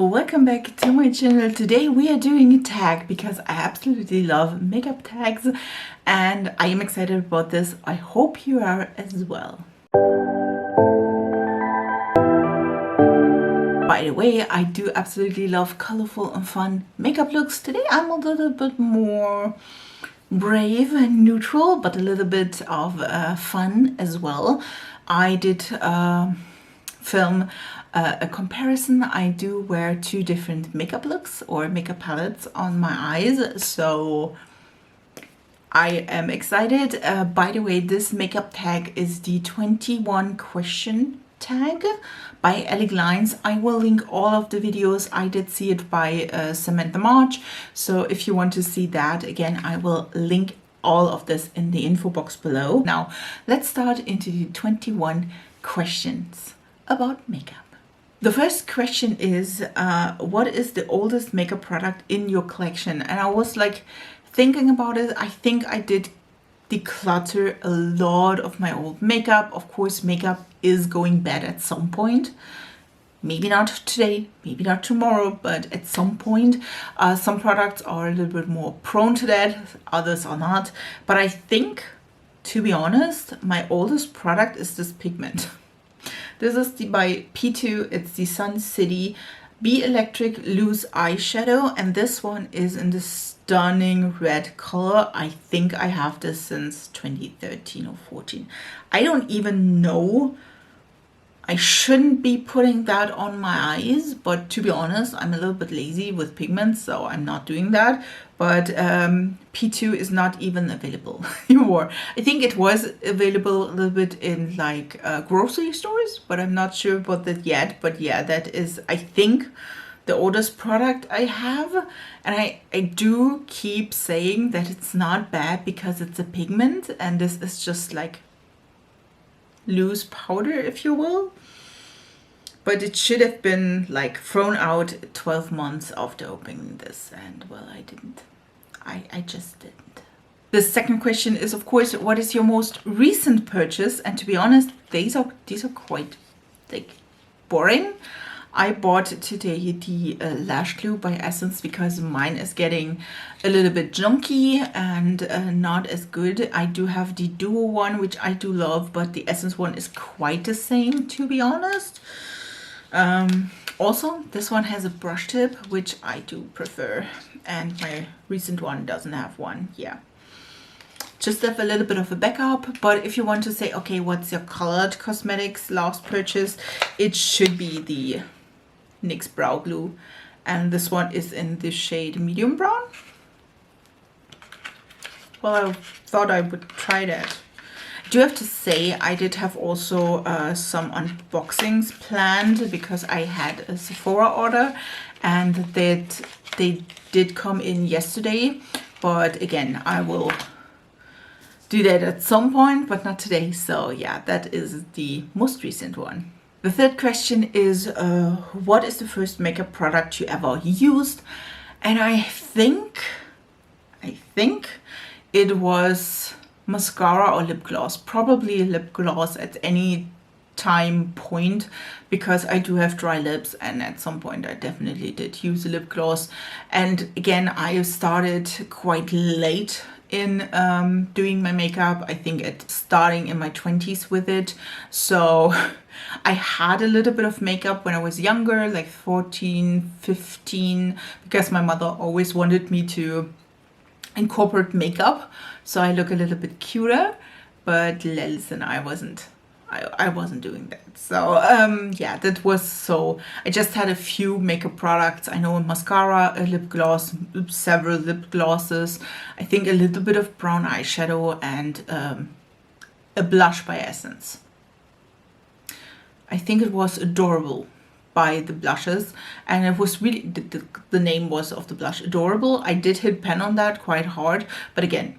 Welcome back to my channel. Today we are doing a tag because I absolutely love makeup tags and I am excited about this. I hope you are as well. By the way, I do absolutely love colorful and fun makeup looks. Today I'm a little bit more brave and neutral, but a little bit of fun as well. I did film a comparison. I do wear two different makeup looks or makeup palettes on my eyes, so I am excited. By the way, this makeup tag is the 21 question tag by Ellie Glines. I will link all of the videos. I did see it by Samantha March, so if you want to see that again, I will link all of this in the info box below. Now let's start into the 21 questions about makeup. The first question is, what is the oldest makeup product in your collection? And I was like thinking about it. I think I did declutter a lot of my old makeup. Of course, makeup is going bad at some point. Maybe not today, maybe not tomorrow, but at some point. Some products are a little bit more prone to that, others are not. But I think, to be honest, my oldest product is this pigment. This is by P2, it's the Sun City Be Electric Loose Eyeshadow, and this one is in the stunning red color. I think I have this since 2013 or 14. I don't even know. I shouldn't be putting that on my eyes, but to be honest, I'm a little bit lazy with pigments, so I'm not doing that. But P2 is not even available anymore. I think it was available a little bit in like grocery stores, but I'm not sure about that yet. But yeah, that is, I think, the oldest product I have. And I do keep saying that it's not bad because it's a pigment, and this is just like loose powder, if you will. But it should have been like thrown out 12 months after opening this, and well, I didn't. I just didn't. The second question is, of course, what is your most recent purchase? And to be honest, these are quite like boring. I bought today the lash glue by Essence because mine is getting a little bit junky and not as good. I do have the Duo one, which I do love, but the Essence one is quite the same, to be honest. Also, this one has a brush tip, which I do prefer, and my recent one doesn't have one. Yeah, just have a little bit of a backup. But if you want to say, okay, what's your colored cosmetics last purchase, it should be the NYX brow glue, and this one is in the shade medium brown. Well, I thought I would try that. I do have to say, I did have also some unboxings planned because I had a Sephora order, and that they did come in yesterday. But again, I will do that at some point, but not today. So yeah, that is the most recent one. The third question is, what is the first makeup product you ever used? And I think it was mascara or lip gloss, probably lip gloss at any time point, because I do have dry lips, and at some point I definitely did use a lip gloss. And again, I started quite late in doing my makeup. I think starting in my 20s with it. So I had a little bit of makeup when I was younger, like 14, 15, because my mother always wanted me to incorporate makeup so I look a little bit cuter. But listen, I wasn't doing that. So yeah, that was, so I just had a few makeup products. I know a mascara, a lip gloss, several lip glosses, I think a little bit of brown eyeshadow, and a blush by Essence. I think it was Adorable by the blushes, and it was really, the name was of the blush Adorable. I did hit pen on that quite hard, but again,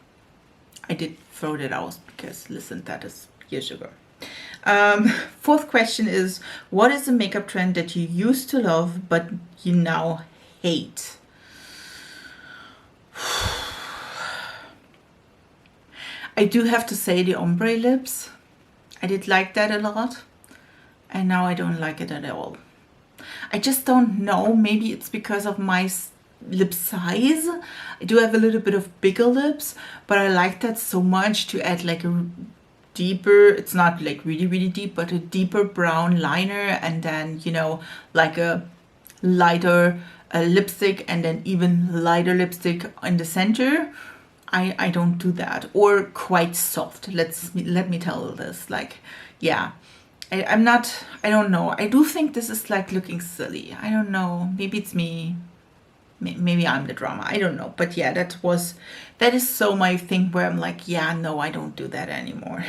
I did throw that out because listen, that is years ago. Fourth question is, what is the makeup trend that you used to love but you now hate? I do have to say the ombre lips. I did like that a lot, and now I don't like it at all. I just don't know. Maybe it's because of my lip size. I do have a little bit of bigger lips, but I like that so much to add like a deeper, it's not like really, really deep, but a deeper brown liner, and then, you know, like a lighter lipstick, and then even lighter lipstick in the center. I don't do that. Or quite soft. Let me tell you this. Like, yeah. I'm not, I don't know. I do think this is like looking silly. I don't know. Maybe it's me. Maybe I'm the drama. I don't know. But yeah, that is so my thing where I'm like, yeah, no, I don't do that anymore.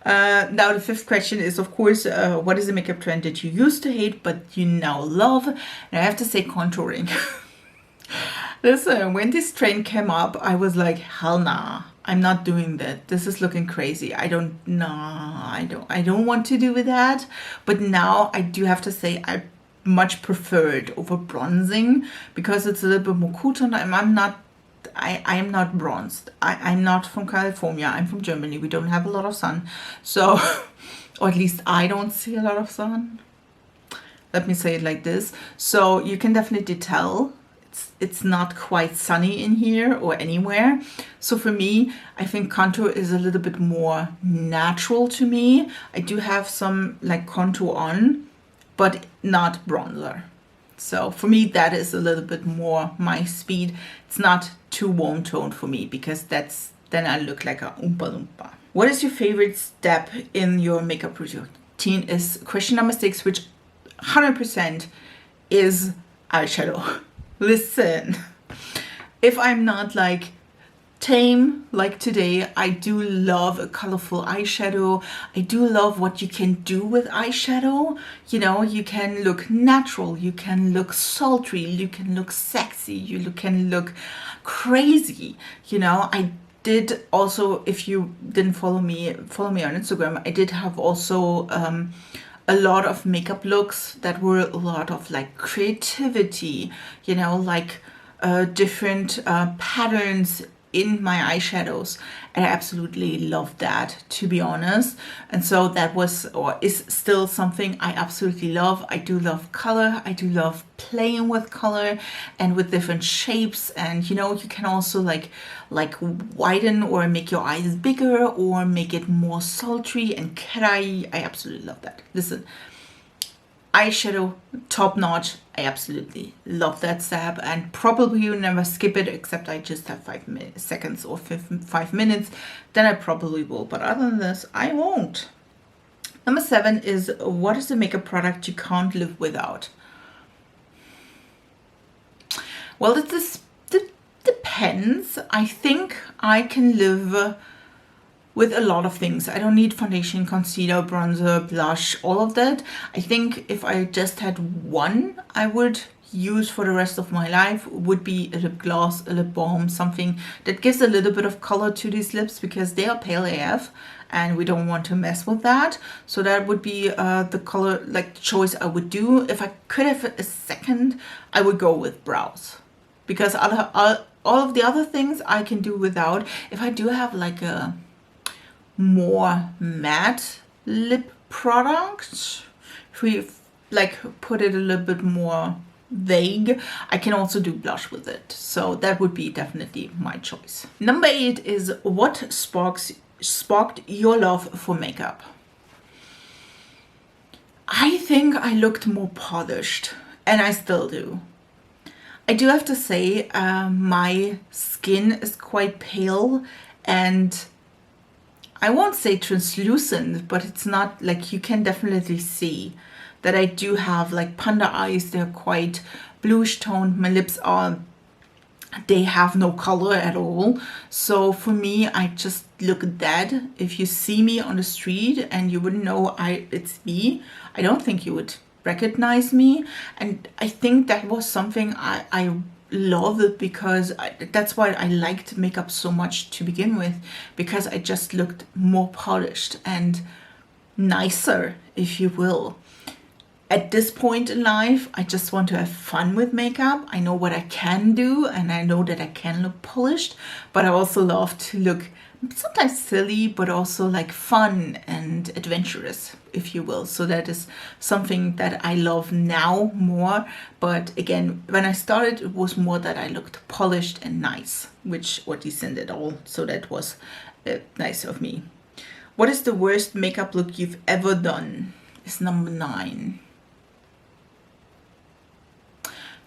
Now the fifth question is, of course, what is a makeup trend that you used to hate but you now love? And I have to say contouring. Listen, when this trend came up, I was like, hell nah, I'm not doing that. This is looking crazy. I don't want to do with that. But now I do have to say I much prefer it over bronzing, because it's a little bit more cool tone. I am not bronzed. I'm not from California. I'm from Germany. We don't have a lot of sun. So, or at least I don't see a lot of sun. Let me say it like this. So you can definitely tell it's not quite sunny in here or anywhere. So for me, I think contour is a little bit more natural to me. I do have some like contour on, but not bronzer. So for me, that is a little bit more my speed. It's not too warm toned for me, because then I look like a Oompa Loompa. What is your favorite step in your makeup routine is question number 6, which 100% is eyeshadow. Listen, if I'm not like tame like today, I do love a colorful eyeshadow. I do love what you can do with eyeshadow. You know, you can look natural, you can look sultry, you can look sexy, you can look crazy. You know, I did also, if you didn't follow me on Instagram, I did have also a lot of makeup looks that were a lot of like creativity, you know, like different patterns in my eyeshadows. And I absolutely love that, to be honest. And so that was, or is still something I absolutely love. I do love color. I do love playing with color and with different shapes. And you know, you can also like widen or make your eyes bigger or make it more sultry and cry. I absolutely love that. Listen, eyeshadow, top notch. I absolutely love that step, and probably you never skip it, except I just have 5 seconds or 5 minutes, then I probably will, but other than this, I won't. Number 7 is, what is the makeup product you can't live without? Well, it depends. I think I can live with a lot of things. I don't need foundation, concealer, bronzer, blush, all of that. I think if I just had one I would use for the rest of my life, would be a lip gloss, a lip balm, something that gives a little bit of color to these lips, because they are pale AF and we don't want to mess with that. So that would be the color like choice I would do. If I could have a second, I would go with brows, because all of the other things I can do without. If I do have like a more matte lip product, if we like put it a little bit more vague, I can also do blush with it. So that would be definitely my choice. Number 8 is, what sparked your love for makeup? I think I looked more polished, and I still do. I do have to say, my skin is quite pale, and I won't say translucent, but it's not like, you can definitely see that I do have like panda eyes. They're quite bluish toned. My lips they have no color at all. So for me, I just look dead. If you see me on the street and you wouldn't know it's me, I don't think you would recognize me. And I think that was something I love it, because that's why I liked makeup so much to begin with, because I just looked more polished and nicer, if you will. At this point in life, I just want to have fun with makeup. I know what I can do, and I know that I can look polished, but I also love to look sometimes silly, but also like fun and adventurous, if you will. So that is something that I love now more. But again, when I started, it was more that I looked polished and nice, which or decent at all. So that was nice of me. What is the worst makeup look you've ever done? Is number 9.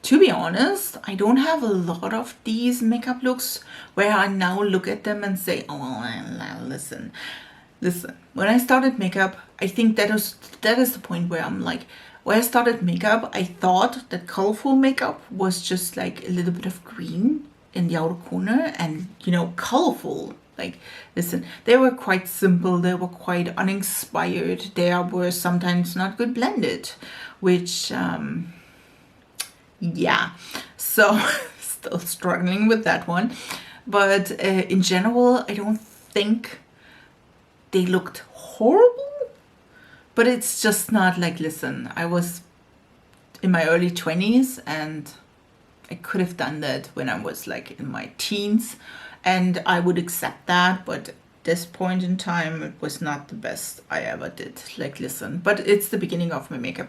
To be honest, I don't have a lot of these makeup looks where I now look at them and say, oh, listen. When I started makeup, I think that is the point where I'm like, when I started makeup, I thought that colorful makeup was just like a little bit of green in the outer corner and, colorful. Like, listen, they were quite simple, they were quite uninspired, they were sometimes not good blended, which, yeah, so still struggling with that one. But in general, I don't think they looked horrible, but it's just not like, listen, I was in my early 20s and I could have done that when I was like in my teens, and I would accept that, but at this point in time, it was not the best I ever did. Like, listen, but it's the beginning of my makeup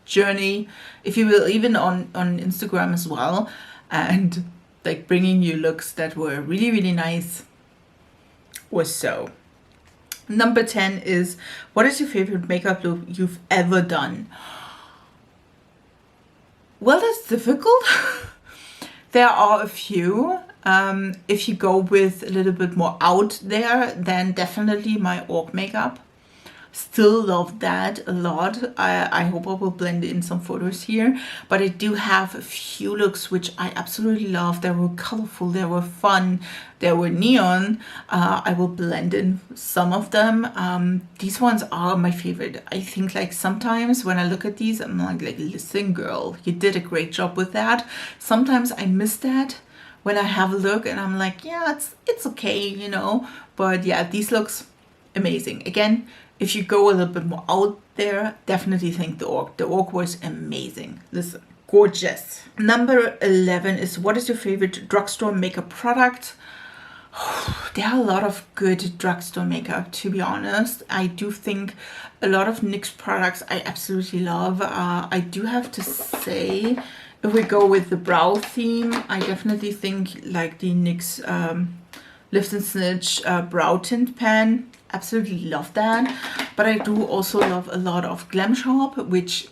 journey, if you will, even on Instagram as well, and like bringing you looks that were really, really nice or so. Number 10 is, what is your favorite makeup look you've ever done? Well, that's difficult. There are a few. If you go with a little bit more out there, then definitely my orc makeup. Still love that a lot. I hope I will blend in some photos here, but I do have a few looks which I absolutely love. They were colorful, they were fun, they were neon. I will blend in some of them. These ones are my favorite. I think like sometimes when I look at these, I'm like listen girl, you did a great job with that. Sometimes I miss that when I have a look and I'm like, yeah, it's okay, but yeah, these looks amazing. Again, if you go a little bit more out there, definitely think the orc. The orc was amazing. Listen, gorgeous. Number 11 is, what is your favorite drugstore makeup product? There are a lot of good drugstore makeup, to be honest. I do think a lot of NYX products I absolutely love. I do have to say, if we go with the brow theme, I definitely think like the NYX Lift and Snitch brow tint pan. Absolutely love that. But I do also love a lot of Glam Shop, which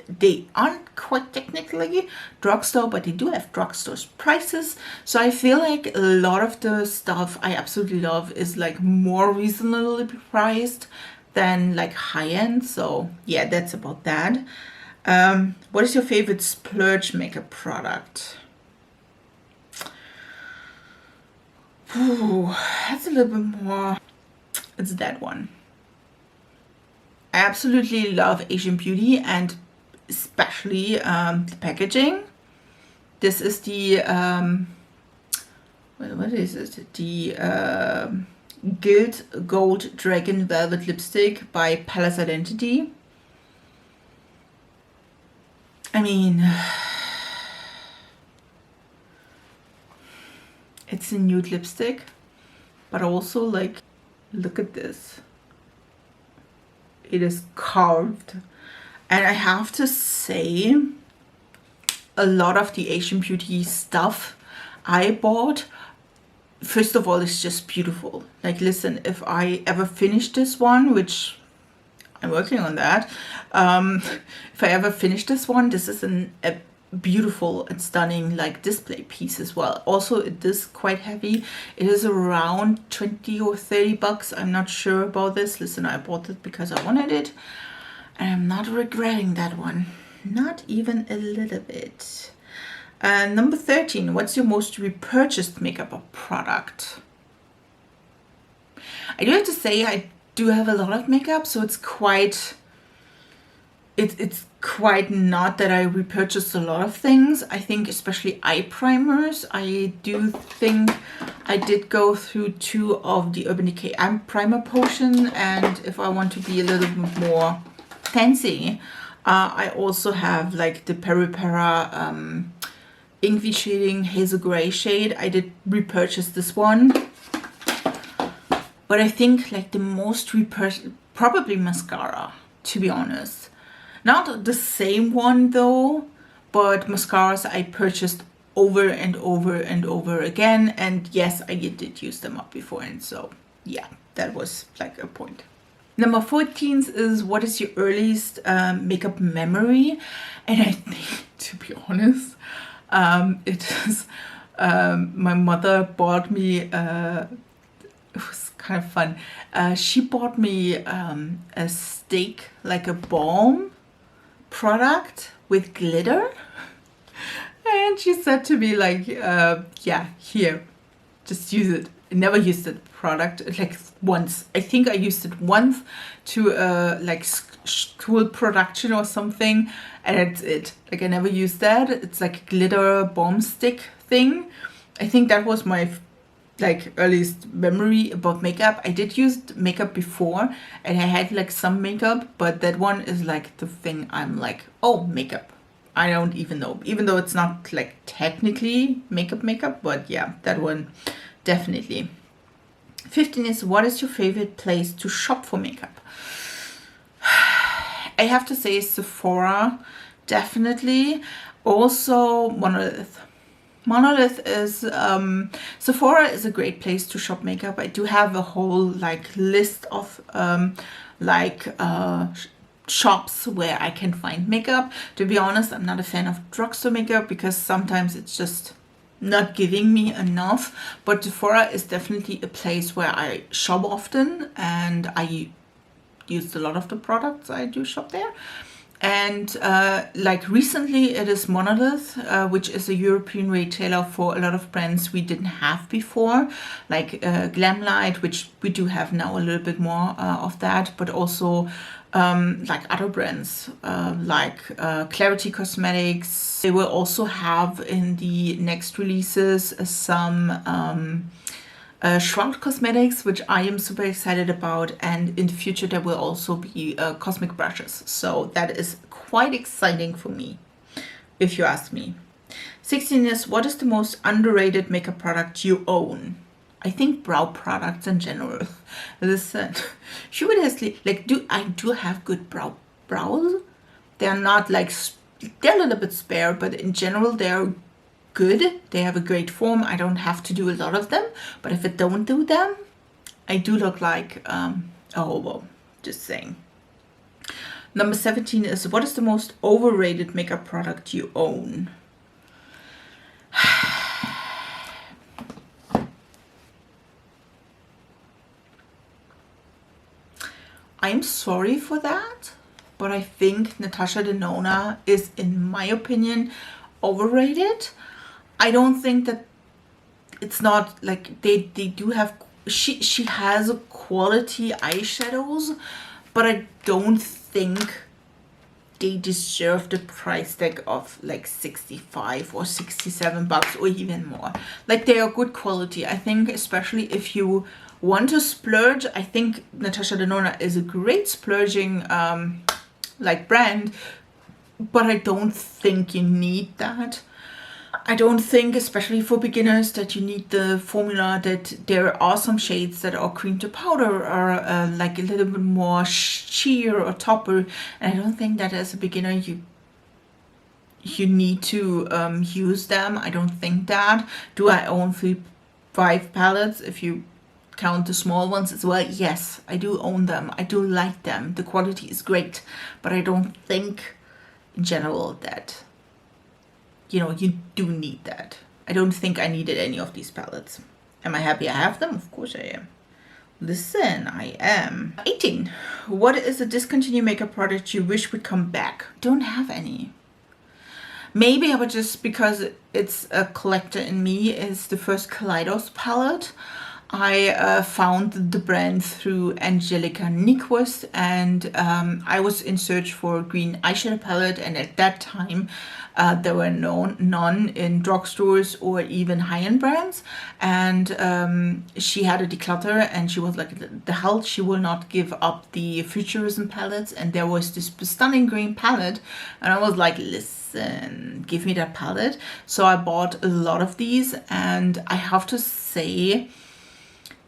they aren't quite technically drugstore, but they do have drugstore prices. So I feel like a lot of the stuff I absolutely love is like more reasonably priced than like high end. So yeah, that's about that. What is your favorite splurge makeup product? Ooh, that's a little bit more. It's that one. I absolutely love Asian Beauty and especially the packaging. This is the what is it? The Gilt Gold Dragon Velvet Lipstick by Palace Identity. I mean, it's a nude lipstick, but also like, look at this. It is carved. And I have to say, a lot of the Asian Beauty stuff I bought, first of all, it's just beautiful. Like, listen, if I ever finish this one, which I'm working on that, if I ever finish this one, this is a beautiful and stunning like display piece as well. Also, it is quite heavy. It is around 20 or 30 bucks. I'm not sure about this. Listen, I bought it because I wanted it, and I'm not regretting that one, not even a little bit. Number 13, what's your most repurchased makeup product? I do have to say I do have a lot of makeup, so it's quite not that I repurchased a lot of things. I think especially eye primers. I do think I did go through 2 of the Urban Decay eye primer potion, and if I want to be a little bit more fancy, I also have like the Peri-Pera Ink V Shading Hazel Gray shade. I did repurchase this one. But I think like the most probably mascara, to be honest. Not the same one though, but mascaras I purchased over and over and over again. And yes, I did use them up before. And so yeah, that was like a point. Number 14 is, what is your earliest makeup memory? And I think, to be honest, it is my mother bought me, it was kind of fun. She bought me a stick, like a balm product with glitter. And she said to me like, yeah, here, just use it. I never used the product, like once. I think I used it once to like school production or something, and that's it. Like I never used that. It's like a glitter balm stick thing. I think that was my like earliest memory about makeup. I did use makeup before, and I had like some makeup, but that one is like the thing I'm like, oh, makeup. I don't even know, even though it's not like technically makeup, but yeah, that one definitely. 15 is, what is your favorite place to shop for makeup? I have to say Sephora, definitely. Also Monolith. Monolith is, Sephora is a great place to shop makeup. I do have a whole like list of shops where I can find makeup. To be honest, I'm not a fan of drugstore makeup because sometimes it's just not giving me enough, but Sephora is definitely a place where I shop often, and I used a lot of the products I do shop there. And like recently it is Monolith, which is a European retailer for a lot of brands we didn't have before, like Glamlight, which we do have now a little bit more of that, but also like other brands like Clarity Cosmetics. They will also have in the next releases some Shroud Cosmetics, which I am super excited about, and in the future there will also be cosmic brushes, so that is quite exciting for me, if you ask me. 16 is, what is the most underrated makeup product you own? I think brow products in general. Listen, seriously, like I do have good brows. They're not like, they're a little bit spare, but in general they're good. They have a great form. I don't have to do a lot of them, but if I don't do them, I do look like a hobo. Just saying. Number 17 is, what is the most overrated makeup product you own? I'm sorry for that, but I think Natasha Denona is, in my opinion, overrated. I don't think that it's not like they do have, she has quality eyeshadows, but I don't think they deserve the price tag of like 65 or 67 bucks or even more. Like they are good quality. I think especially if you want to splurge, I think Natasha Denona is a great splurging like brand, but I don't think you need that. I don't think, especially for beginners, that you need the formula, that there are some shades that are cream to powder or like a little bit more sheer or topper. And I don't think that as a beginner you need to use them. I don't think that. Do I own 5 palettes if you count the small ones as well? Yes, I do own them. I do like them. The quality is great, but I don't think in general that, you know, you do need that. I don't think I needed any of these palettes. Am I happy I have them? Of course I am. Listen, I am. 18. What is a discontinued makeup product you wish would come back? Don't have any. Maybe I would just, because it's a collector in me, is the first Kaleidos palette. I found the brand through Angelica Nyquist, and I was in search for a green eyeshadow palette, and at that time there were none in drugstores or even high-end brands, and she had a declutter, and she was like, the hell, she will not give up the Futurism palettes, and there was this stunning green palette, and I was like, listen, give me that palette. So I bought a lot of these, and I have to say,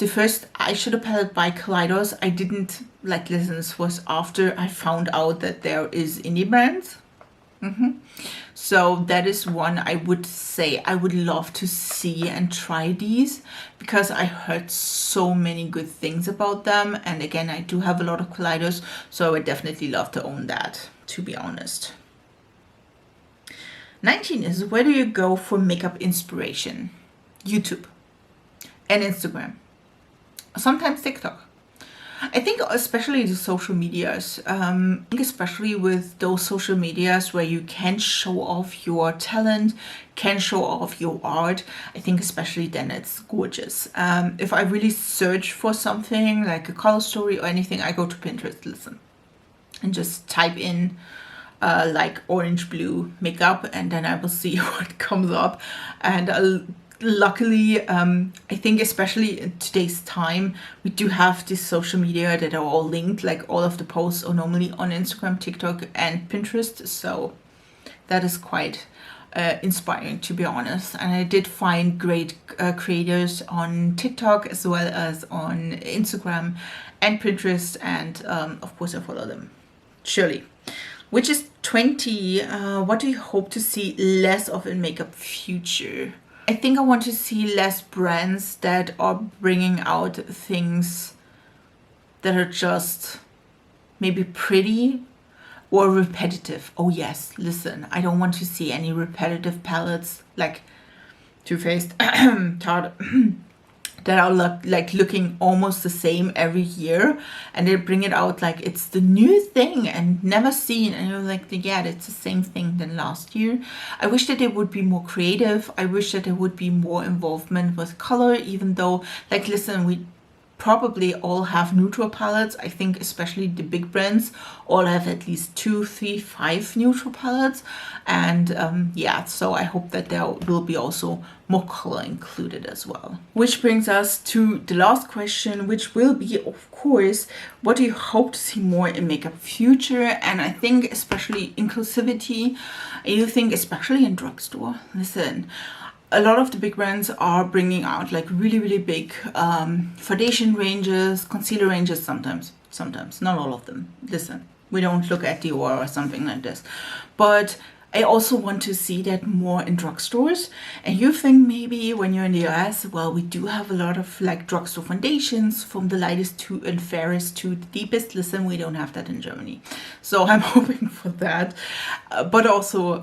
The first eyeshadow palette by Kaleidos, I didn't like listen. This was after I found out that there is indie brands. So that is one I would say I would love to see and try these, because I heard so many good things about them. And again, I do have a lot of Kaleidos, so I would definitely love to own that, to be honest. 19 is, where do you go for makeup inspiration? YouTube and Instagram, sometimes TikTok. I think especially the social medias, especially with those social medias where you can show off your talent, can show off your art, I think especially then it's gorgeous. If I really search for something like a color story or anything, I go to Pinterest, listen, and just type in like orange blue makeup, and then I will see what comes up. And luckily, I think especially in today's time, we do have this social media that are all linked, like all of the posts are normally on Instagram, TikTok and Pinterest. So that is quite inspiring, to be honest. And I did find great creators on TikTok as well as on Instagram and Pinterest. And of course I follow them, surely. Which is 20, what do you hope to see less of in makeup future? I think I want to see less brands that are bringing out things that are just maybe pretty or repetitive. Oh yes, listen, I don't want to see any repetitive palettes like Too Faced, Tarte, that are like looking almost the same every year, and they bring it out like it's the new thing and never seen, and you're like, yeah, it's the same thing than last year. I wish that they would be more creative. I wish that there would be more involvement with color, even though, like, listen, we probably all have neutral palettes. I think especially the big brands all have at least 2, 3, 5 neutral palettes. And yeah, so I hope that there will be also more color included as well. Which brings us to the last question, which will be, of course, what do you hope to see more in makeup future? And I think especially inclusivity. I do think especially in drugstore. Listen, a lot of the big brands are bringing out like really big foundation ranges, concealer ranges, sometimes, not all of them. Listen, we don't look at Dior or something like this. But I also want to see that more in drugstores. And you think maybe when you're in the US, well, we do have a lot of like drugstore foundations from the lightest to and fairest to the deepest. Listen, we don't have that in Germany. So I'm hoping for that. But also,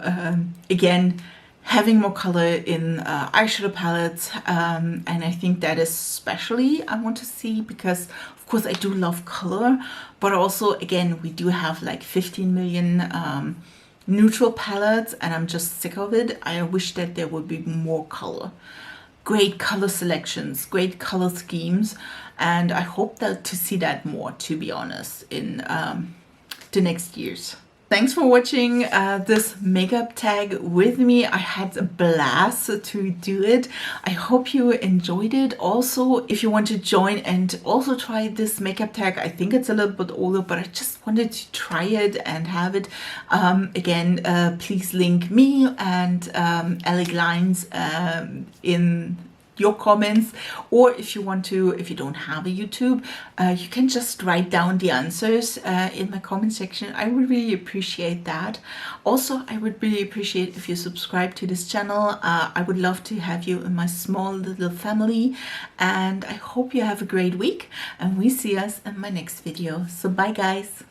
again, having more color in eyeshadow palettes, and I think that especially I want to see, because of course I do love color, but also again we do have like 15 million neutral palettes, and I'm just sick of it. I wish that there would be more color, great color selections, great color schemes, and I hope that to see that more, to be honest, in the next years. Thanks for watching this makeup tag with me. I had a blast to do it. I hope you enjoyed it. Also, if you want to join and also try this makeup tag, I think it's a little bit older, but I just wanted to try it and have it. Again, please link me and Alec Lines in your comments, or if you want to, if you don't have a YouTube, you can just write down the answers in my comment section. I would really appreciate that. Also, I would really appreciate if you subscribe to this channel. I would love to have you in my small little family, and I hope you have a great week, and we see us in my next video. So bye guys.